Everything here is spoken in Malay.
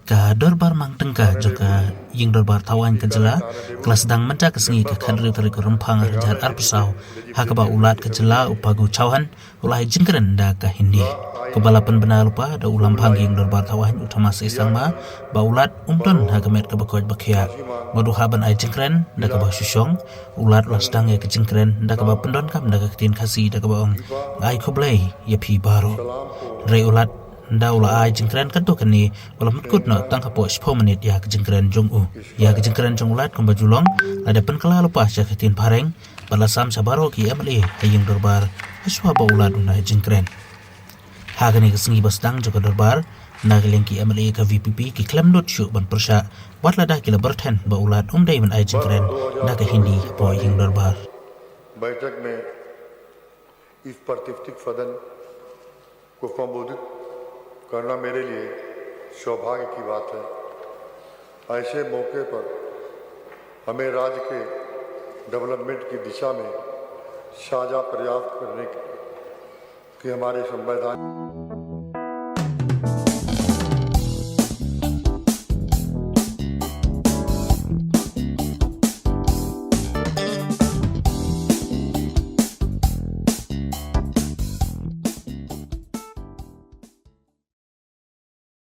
Ka dorbar mang tengka joka ying dorbar tawan ke jela kelas dang menca kesengi ke kadri tari ke rempang rajar arpsau hakaba ulat ke jela upagu cawan ulai jingkeren da ka hindi kebalapan benar lupa da ulam pangging dorbar tawan utama seisang ma ba ulat umdon hakamet ke bakoj bakya madu haban ai jingkeren da ka ba shushong ulat lasdang ya ke jingkeren da ka ba pendon kam da ka ketin kasi da ka ba ong ai koblai ya pi baro re ulat nda ula ai jingkren kan to kani wala mutkut no tang kapo 10 menit ya ke jingkren jong u ya ke jingkren jong ulat kom bajulong ada pen kala lupa sya ketin pareng balasam sabaro ki amli haying dorbar aswa ba ulat una jingkren ha gani ke sengi basdang joka dorbar na gelengki amli ka vpp ki klem dot shu ban persya watla da kila berten ba ulat dai men ai jingkren na ka hindi po ying dorbar बैठक में इस प्रतिष्ठित सदन को संबोधित करना मेरे लिए सौभाग्य की बात है। ऐसे मौके पर हमें राज्य के डेवलपमेंट की दिशा में साझा प्रयास करने की हमारे संविधान